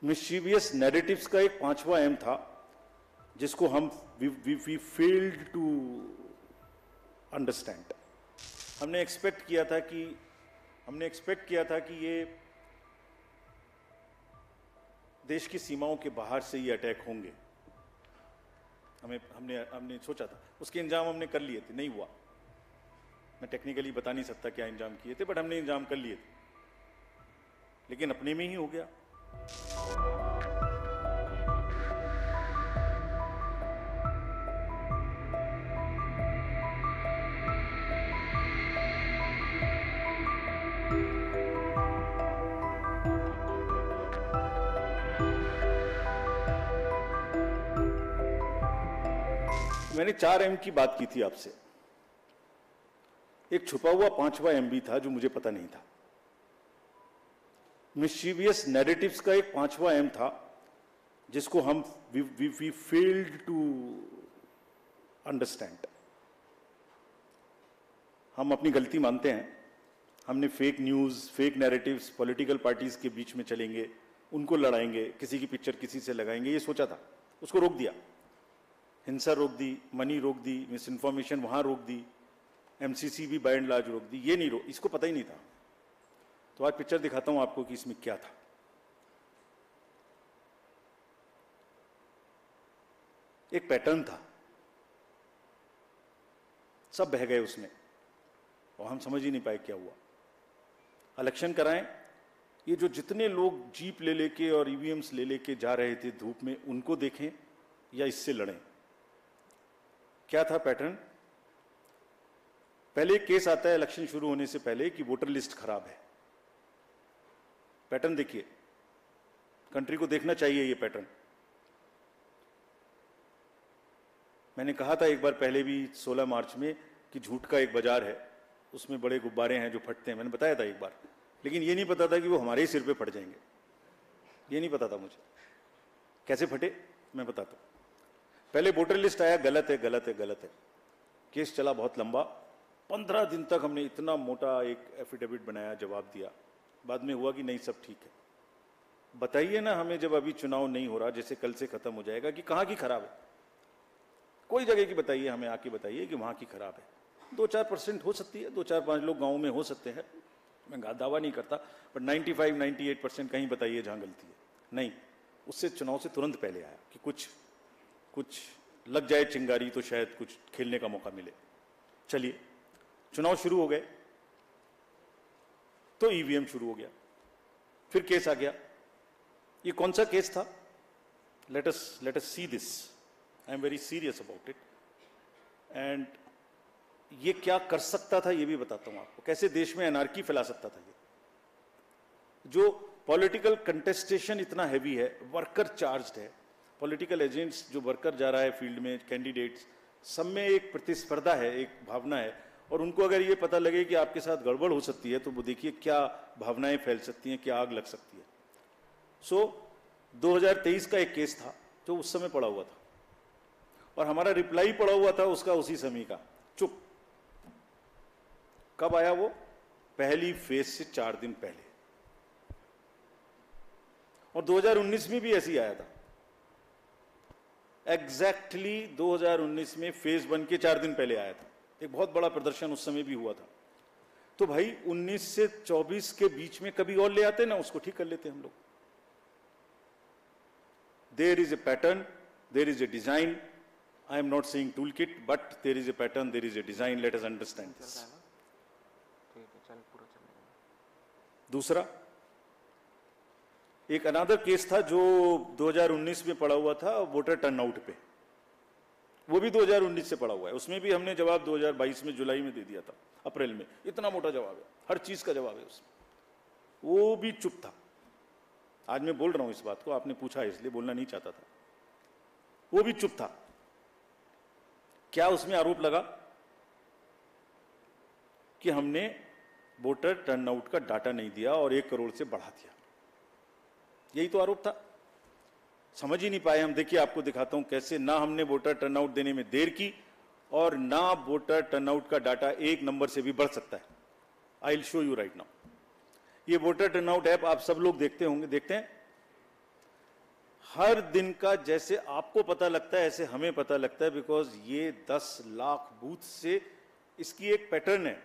Mischievous narratives का एक 5वां एम था जिसको हम वी फेल्ड टू अंडरस्टैंड। हमने एक्सपेक्ट किया था कि ये देश की सीमाओं के बाहर से ये अटैक होंगे। हमने सोचा था, उसके इंजाम हमने कर लिए थे, नहीं हुआ। मैं टेक्निकली बता नहीं सकता क्या इंजाम किए थे, बट हमने इंजाम कर लिए थे, लेकिन अपने में ही हो गया। मैंने 4 एम की बात की थी आपसे। एक छुपा हुआ 5वां एम भी था जो मुझे पता नहीं था। मिस्चीवियस नैरेटिव्स का एक 5वां एम था जिसको हम वी फेल्ड टू अंडरस्टैंड। हम अपनी गलती मानते हैं। हमने fake news, fake narratives, political parties के बीच में चलेंगे, उनको लड़ाएंगे, किसी की पिक्चर किसी से लगाएंगे, ये सोचा था। उसको रोक दिया। हिंसा रोक दी, मनी रोक दी, मिस इन्फॉर्मेशन वहां रोक दी, एमसीसी भी बाय एंड लार्ज रोक दी। ये नहीं इसको पता ही नहीं था। तो आज पिक्चर दिखाता हूं आपको कि इसमें क्या था। एक पैटर्न था, सब बह गए उसमें और हम समझ ही नहीं पाए क्या हुआ। इलेक्शन कराएं, ये जो जितने लोग जीप ले लेके और ईवीएम्स ले लेके जा रहे थे धूप में, उनको देखें या इससे लड़ें। क्या था पैटर्न? पहले केस आता है इलेक्शन शुरू होने से पहले कि वोटर लिस्ट खराब है। पैटर्न देखिए, कंट्री को देखना चाहिए ये पैटर्न। मैंने कहा था एक बार पहले भी 16 मार्च में कि झूठ का एक बाजार है, उसमें बड़े गुब्बारे हैं जो फटते हैं। मैंने बताया था एक बार, लेकिन ये नहीं पता था कि वो हमारे ही सिर पे फट जाएंगे। ये नहीं पता था मुझे कैसे फटे, मैं बताता हूं। पहले वोटर लिस्ट आया, गलत है गलत है गलत है। केस चला बहुत लंबा, 15 दिन तक हमने इतना मोटा एक एफिडेविट बनाया, जवाब दिया। बाद में हुआ कि नहीं सब ठीक है। बताइए ना हमें, जब अभी चुनाव नहीं हो रहा, जैसे कल से खत्म हो जाएगा, कि कहां की खराब है। कोई जगह की बताइए, हमें आके बताइए कि वहां की खराब है। 2-4% हो सकती है, 2-4-5 लोग गाँव में हो सकते हैं, मैं दावा नहीं करता, बट 95-98% कहीं बताइए जहां गलती है। नहीं, उससे चुनाव से तुरंत पहले आया कि कुछ लग जाए चिंगारी तो शायद कुछ खेलने का मौका मिले। चलिए, चुनाव शुरू हो गए तो ईवीएम शुरू हो गया, फिर केस आ गया। ये कौन सा केस था? Let us see this. I am very serious about it. And ये क्या कर सकता था ये भी बताता हूं आपको, कैसे देश में एनार्की फैला सकता था ये। जो पॉलिटिकल कंटेस्टेशन इतना हैवी है, वर्कर चार्ज्ड है, पॉलिटिकल एजेंट्स, जो वर्कर जा रहा है फील्ड में, कैंडिडेट्स, सब में एक प्रतिस्पर्धा है, एक भावना है। और उनको अगर ये पता लगे कि आपके साथ गड़बड़ हो सकती है, तो वो देखिए क्या भावनाएं फैल सकती हैं, क्या आग लग सकती है। सो 2023 का एक केस था जो उस समय पड़ा हुआ था, और हमारा रिप्लाई पड़ा हुआ था उसका उसी समय का, चुप। कब आया वो? पहली फेज से 4 दिन पहले। और 2019 में भी ऐसे ही आया था। एग्जैक्टली 2019 में फेज 1 के 4 दिन पहले आया था। एक बहुत बड़ा प्रदर्शन उस समय भी हुआ था। तो भाई 19 से 24 के बीच में कभी और ले आते ना, उसको ठीक कर लेते हम लोग। There is a pattern, there is a design. I am not saying tool kit, but there is a pattern, there is a design. Let us understand this. दूसरा, एक अनदर केस था जो 2019 में पड़ा हुआ था, वोटर टर्नआउट पे। वो भी 2019 से पड़ा हुआ है। उसमें भी हमने जवाब 2022 में जुलाई में दे दिया था, अप्रैल में। इतना मोटा जवाब है, हर चीज का जवाब है उसमें। वो भी चुप था। आज मैं बोल रहा हूं इस बात को, आपने पूछा है इसलिए, बोलना नहीं चाहता था। वो भी चुप था। क्या उसमें आरोप लगा? कि हमने वोटर टर्नआउट का डाटा नहीं दिया और 1 करोड़ से बढ़ा दिया। यही तो आरोप था। समझ ही नहीं पाए हम। देखिए, आपको दिखाता हूं कैसे ना हमने वोटर टर्नआउट देने में देर की, और ना वोटर टर्नआउट का डाटा 1 नंबर से भी बढ़ सकता है। I will show you right now. ये वोटर टर्नआउट ऐप आप सब लोग देखते होंगे, देखते हैं। हर दिन का जैसे आपको पता लगता है ऐसे हमें पता लगता है, बिकॉज ये 10 लाख बूथ से इसकी एक पैटर्न है।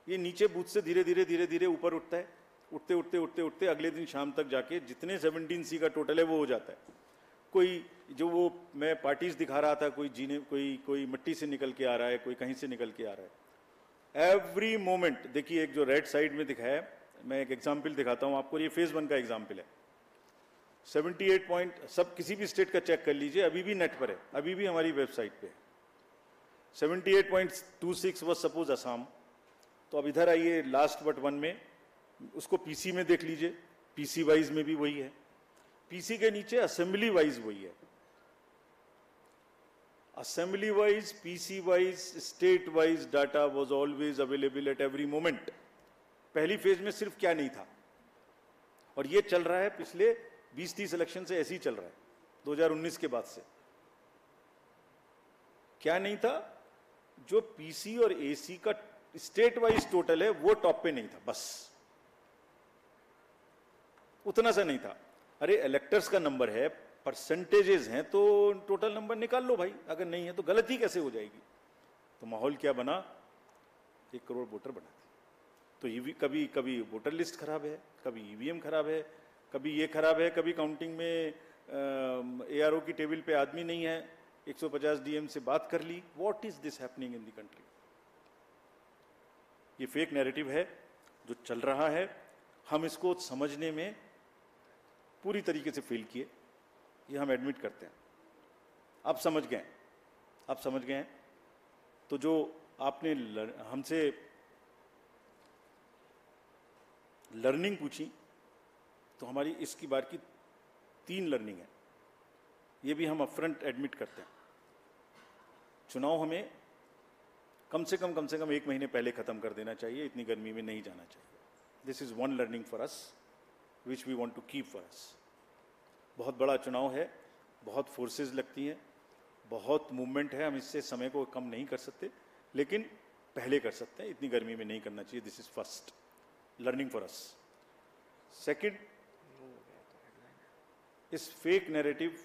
ये नीचे बूथ से धीरे धीरे धीरे धीरे ऊपर उठता है, उठते उठते उठते उठते अगले दिन शाम तक जाके जितने 17C का टोटल है वो हो जाता है। कोई जो वो मैं पार्टीज दिखा रहा था, कोई जीने कोई मिट्टी से निकल के आ रहा है, कोई कहीं से निकल के आ रहा है। एवरी मोमेंट देखिए, एक जो रेड साइड में दिखाया है, मैं एक एग्जाम्पल दिखाता हूं आपको, ये फेज 1 का एग्जाम्पल है। 78 पॉइंट, सब किसी भी स्टेट का चेक कर लीजिए, अभी भी नेट पर है, अभी भी हमारी वेबसाइट पे है। 78.26 वॉज सपोज असम। तो अब इधर आइए लास्ट बट 1 में, उसको पीसी में देख लीजिए, पीसी वाइज में भी वही है, पीसी के नीचे असेंबली वाइज वही है। Assembly wise, PC wise, state wise data was always available at every moment. पहली फेज में सिर्फ क्या नहीं था, और ये चल रहा है पिछले 20-30 इलेक्शन से, ऐसे ही चल रहा है 2019 के बाद से। क्या नहीं था? जो पीसी और एसी का स्टेट वाइज टोटल है वो टॉप पे नहीं था, बस उतना सा नहीं था। अरे इलेक्टर्स का नंबर है, परसेंटेजेस हैं, तो टोटल नंबर निकाल लो भाई, अगर नहीं है तो गलती कैसे हो जाएगी? तो माहौल क्या बना, 1 करोड़ वोटर बना दी। तो ये कभी कभी वोटर लिस्ट खराब है, कभी ईवीएम खराब है, कभी ये खराब है, कभी काउंटिंग में एआरओ की टेबल पे आदमी नहीं है, 150 डीएम से बात कर ली। What is this happening in the country? ये फेक नैरेटिव है जो चल रहा है। हम इसको समझने में पूरी तरीके से फेल किए, ये हम एडमिट करते हैं। आप समझ गए, आप समझ गए हैं। तो जो आपने हमसे लर्निंग पूछी, तो हमारी इसकी बार की 3 लर्निंग है, ये भी हम अपफ्रंट एडमिट करते हैं। चुनाव हमें कम से कम 1 महीने पहले खत्म कर देना चाहिए, इतनी गर्मी में नहीं जाना चाहिए। This is one learning for us which we want to keep for us. बहुत बड़ा चुनाव है, बहुत फोर्सेस लगती हैं, बहुत मूवमेंट है, हम इससे समय को कम नहीं कर सकते, लेकिन पहले कर सकते हैं, इतनी गर्मी में नहीं करना चाहिए। This is first learning for us. Second, इस फेक नैरेटिव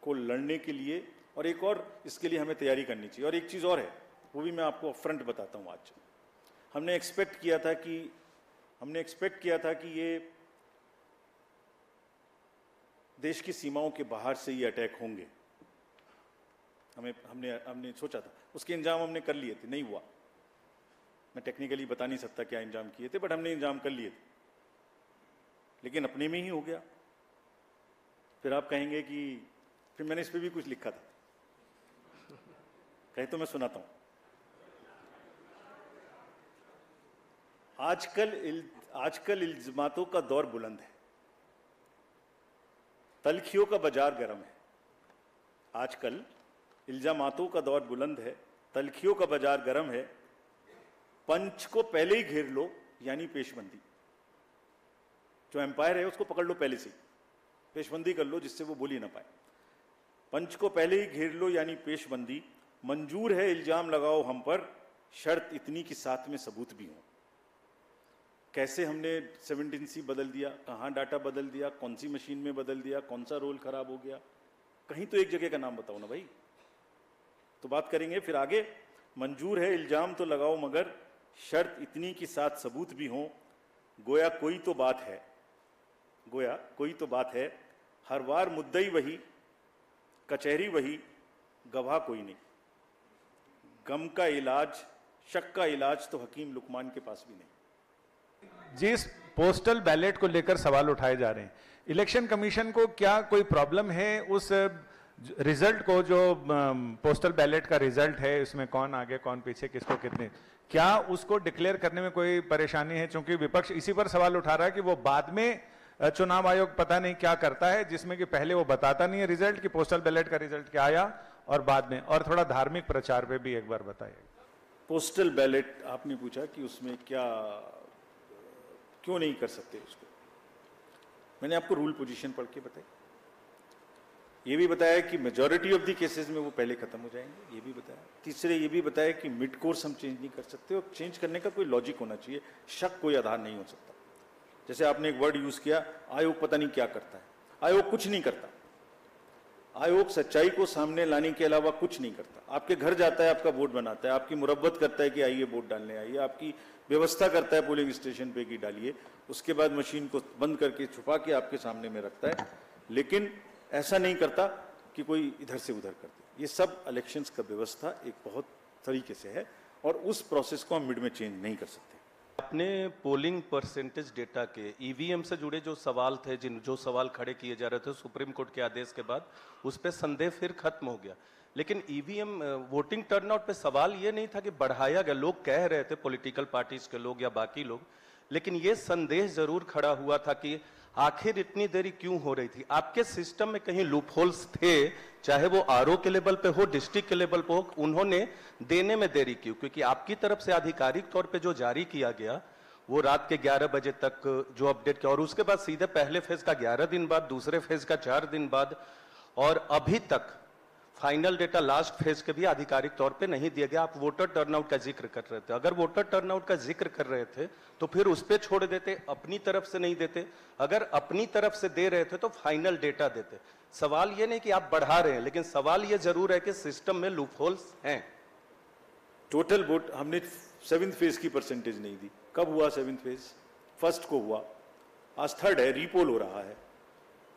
को लड़ने के लिए, और एक और इसके लिए हमें तैयारी करनी चाहिए। और एक चीज और है, वो भी मैं आपको फ्रंट बताता हूं। आज हमने एक्सपेक्ट किया था कि ये देश की सीमाओं के बाहर से ये अटैक होंगे, हमने सोचा था, उसके इंतजाम हमने कर लिए थे, नहीं हुआ। मैं टेक्निकली बता नहीं सकता क्या इंतजाम किए थे, बट हमने इंतजाम कर लिए थे, लेकिन अपने में ही हो गया। फिर आप कहेंगे कि फिर मैंने इस पे भी कुछ लिखा था, कहे तो मैं सुनाता हूं। आजकल इल्जामातों का दौर बुलंद है, तलखियों का बाजार गर्म है। आजकल इल्जामातों का दौर बुलंद है, तलखियों का बाजार गर्म है। पंच को पहले ही घेर लो, यानी पेशबंदी। जो एम्पायर है उसको पकड़ लो पहले से, पेशबंदी कर लो जिससे वो बोल ही ना पाए। पंच को पहले ही घेर लो यानी पेशबंदी। मंजूर है इल्जाम लगाओ हम पर, शर्त इतनी कि साथ में सबूत भी हो। कैसे हमने 17C बदल दिया, कहां डाटा बदल दिया, कौन सी मशीन में बदल दिया, कौन सा रोल खराब हो गया, कहीं तो एक जगह का नाम बताओ ना भाई। तो बात करेंगे फिर आगे। मंजूर है इल्जाम तो लगाओ मगर शर्त इतनी कि साथ सबूत भी हो। गोया कोई तो बात है, गोया कोई तो बात है, हर बार मुद्दई वही, कचहरी वही, गवाह कोई नहीं। गम का इलाज, शक का इलाज तो हकीम लुकमान के पास भी नहीं। जिस पोस्टल बैलेट को लेकर सवाल उठाए जा रहे हैं, इलेक्शन कमीशन को क्या कोई प्रॉब्लम है उस रिजल्ट को, जो पोस्टल बैलेट का रिजल्ट है, इसमें कौन आगे कौन पीछे, किसको कितने, क्या उसको डिक्लेयर करने में कोई परेशानी है? क्योंकि विपक्ष इसी पर सवाल उठा रहा है कि वो बाद में चुनाव आयोग पता नहीं क्या करता है, जिसमें कि पहले वो बताता नहीं है रिजल्ट कि पोस्टल बैलेट का रिजल्ट क्या आया, और बाद में। और थोड़ा धार्मिक प्रचार पे भी एक बार बताइए। पोस्टल बैलेट आपने पूछा कि उसमें क्या, क्यों नहीं कर सकते उसको। मैंने आपको रूल पोजीशन पढ़ के बताई, ये भी बताया कि मेजॉरिटी ऑफ द केसेस में वो पहले खत्म हो जाएंगे, ये भी बताया। तीसरे ये भी बताया कि मिड कोर्स हम चेंज नहीं कर सकते, और चेंज करने का कोई लॉजिक होना चाहिए, शक कोई आधार नहीं हो सकता। जैसे आपने एक वर्ड यूज किया, आयोग पता नहीं क्या करता है। आयोग कुछ नहीं करता, आयोग सच्चाई को सामने लाने के अलावा कुछ नहीं करता। आपके घर जाता है, आपका वोट बनाता है, आपकी मुरब्बत करता है कि आइए वोट डालने आइए, आपकी व्यवस्था करता है पोलिंग स्टेशन पे कि डालिए, उसके बाद मशीन को बंद करके छुपा के आपके सामने में रखता है, लेकिन ऐसा नहीं करता कि कोई इधर से उधर कर दे। ये सब इलेक्शंस का व्यवस्था एक बहुत तरीके से है और उस प्रोसेस को हम मिड में चेंज नहीं कर सकते। अपने पोलिंग परसेंटेज डेटा के ईवीएम से जुड़े जो सवाल थे, जो सवाल खड़े किए जा रहे थे सुप्रीम कोर्ट के आदेश के बाद, उस पर संदेह फिर खत्म हो गया। लेकिन ईवीएम वोटिंग टर्नआउट पे सवाल ये नहीं था कि बढ़ाया गया, लोग कह रहे थे पॉलिटिकल पार्टीज के लोग या बाकी लोग, लेकिन ये संदेह जरूर खड़ा हुआ था कि आखिर इतनी देरी क्यों हो रही थी। आपके सिस्टम में कहीं लूप होल्स थे, चाहे वो आरओ के लेवल पे हो, डिस्ट्रिक्ट के लेवल पे हो, उन्होंने देने में देरी क्यों? क्योंकि आपकी तरफ से आधिकारिक तौर पे जो जारी किया गया वो रात के 11 बजे तक जो अपडेट किया, और उसके बाद सीधे पहले फेज का 11 दिन बाद, दूसरे फेज का 4 दिन बाद, और अभी तक फाइनल डेटा लास्ट फेज के भी आधिकारिक तौर पे नहीं दिया गया। आप वोटर टर्नआउट का जिक्र कर रहे थे, अगर वोटर टर्नआउट का जिक्र कर रहे थे तो फिर उस पे छोड़ देते, अपनी तरफ से नहीं देते। अगर अपनी तरफ से दे रहे थे तो फाइनल डेटा देते। सवाल ये नहीं कि आप बढ़ा रहे हैं, लेकिन सवाल ये जरूर है कि सिस्टम में लूप होल्स हैं। टोटल वोट हमने 7th फेज की परसेंटेज नहीं दी। कब हुआ 7th फेज? फर्स्ट को हुआ, आज 3rd है, रीपोल हो रहा है।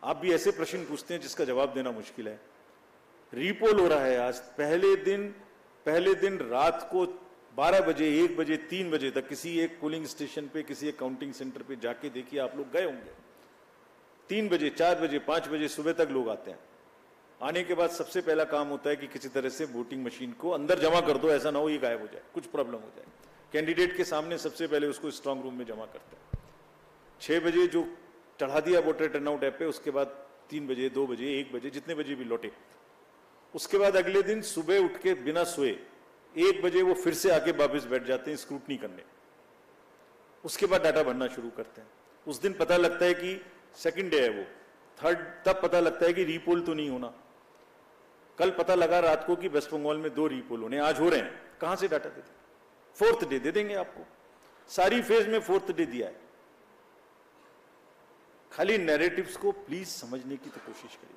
आप भी ऐसे प्रश्न पूछते हैं जिसका जवाब देना मुश्किल है। रीपोल हो रहा है आज। पहले दिन रात को 12 बजे, 1 बजे, 3 बजे तक किसी एक पोलिंग स्टेशन पे, किसी एक काउंटिंग सेंटर पे जाके देखिए, आप लोग गए होंगे। 3 बजे, 4 बजे, 5 बजे सुबह तक लोग आते हैं। आने के बाद सबसे पहला काम होता है कि किसी तरह से वोटिंग मशीन को अंदर जमा कर दो, ऐसा ना हो ये गायब हो जाए, कुछ प्रॉब्लम हो जाए। कैंडिडेट के सामने सबसे पहले उसको स्ट्रांग रूम में जमा करते हैं। 6 बजे जो चढ़ा दिया वोटर टर्नआउट ऐप पे, उसके बाद 3 बजे, 2 बजे, 1 बजे, जितने बजे भी लौटे, उसके बाद अगले दिन सुबह उठ के बिना सोए 1 बजे वो फिर से आके वापस बैठ जाते हैं स्क्रूटनी करने। उसके बाद डाटा भरना शुरू करते हैं। उस दिन पता लगता है कि सेकंड डे है वो, 3rd तब पता लगता है कि रीपोल तो नहीं होना। कल पता लगा रात को कि वेस्ट बंगाल में 2 रीपोल होने, आज हो रहे हैं। कहां से डाटा देते? 4th डे दे देंगे आपको। सारी फेज में 4th डे दिया है। खाली नैरेटिव्स को प्लीज समझने की तो कोशिश करिए।